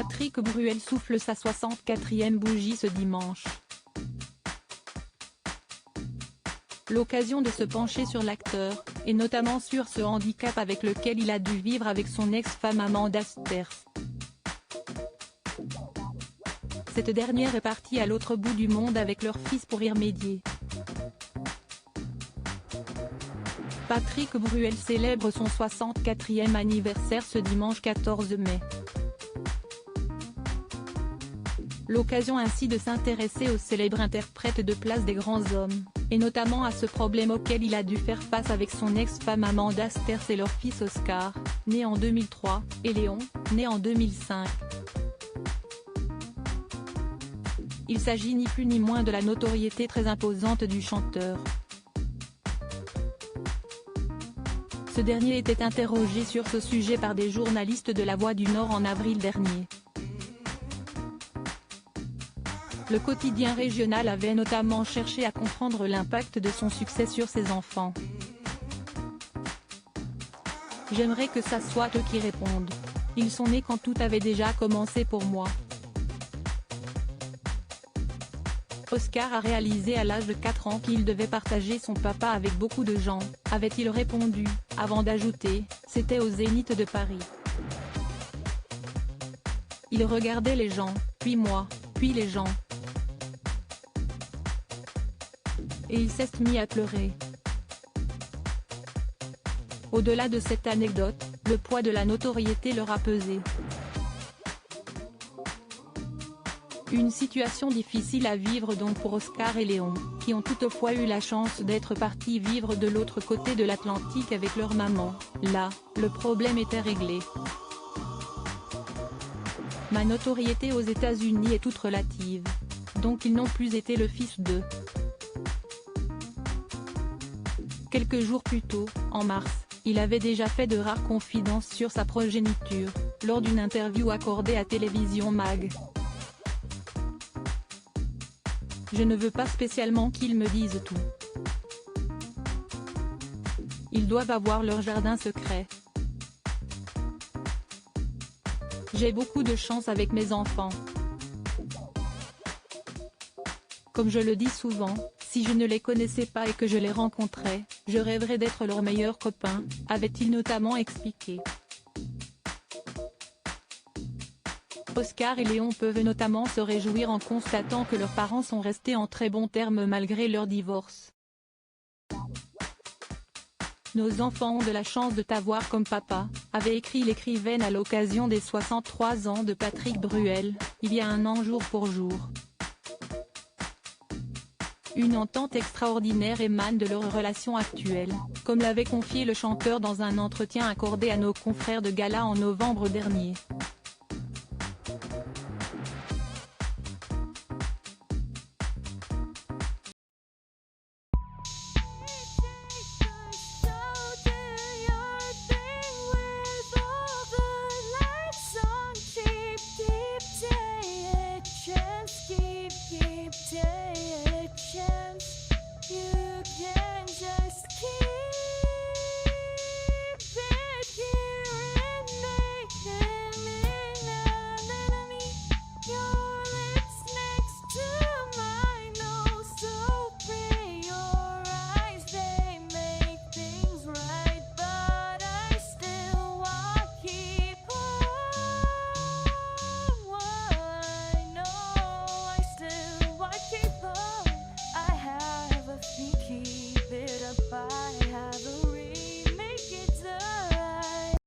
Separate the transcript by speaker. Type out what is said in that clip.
Speaker 1: Patrick Bruel souffle sa 64e bougie ce dimanche. L'occasion de se pencher sur l'acteur, et notamment sur ce handicap avec lequel il a dû vivre avec son ex-femme Amanda Sterz. Cette dernière est partie à l'autre bout du monde avec leur fils pour y remédier. Patrick Bruel célèbre son 64e anniversaire ce dimanche 14 mai. L'occasion ainsi de s'intéresser au célèbre interprète de Place des grands hommes, et notamment à ce problème auquel il a dû faire face avec son ex-femme Amanda Sterz et leur fils Oscar, né en 2003, et Léon, né en 2005. Il s'agit ni plus ni moins de la notoriété très imposante du chanteur. Ce dernier était interrogé sur ce sujet par des journalistes de La Voix du Nord en avril dernier. Le quotidien régional avait notamment cherché à comprendre l'impact de son succès sur ses enfants. J'aimerais que ça soit eux qui répondent. Ils sont nés quand tout avait déjà commencé pour moi. Oscar a réalisé à l'âge de 4 ans qu'il devait partager son papa avec beaucoup de gens, avait-il répondu, avant d'ajouter, c'était au Zénith de Paris. Il regardait les gens, puis moi, puis les gens. Et il s'est mis à pleurer. Au-delà de cette anecdote, le poids de la notoriété leur a pesé. Une situation difficile à vivre donc pour Oscar et Léon, qui ont toutefois eu la chance d'être partis vivre de l'autre côté de l'Atlantique avec leur maman. Là, le problème était réglé. Ma notoriété aux États-Unis est toute relative. Donc ils n'ont plus été le fils d'eux. Quelques jours plus tôt, en mars, il avait déjà fait de rares confidences sur sa progéniture, lors d'une interview accordée à Télévision Mag. Je ne veux pas spécialement qu'ils me disent tout. Ils doivent avoir leur jardin secret. J'ai beaucoup de chance avec mes enfants. Comme je le dis souvent, si je ne les connaissais pas et que je les rencontrais, je rêverais d'être leur meilleur copain, avait-il notamment expliqué. Oscar et Léon peuvent notamment se réjouir en constatant que leurs parents sont restés en très bons termes malgré leur divorce. Nos enfants ont de la chance de t'avoir comme papa, avait écrit l'écrivaine à l'occasion des 63 ans de Patrick Bruel, il y a un an jour pour jour. Une entente extraordinaire émane de leur relation actuelle, comme l'avait confié le chanteur dans un entretien accordé à nos confrères de Gala en novembre dernier.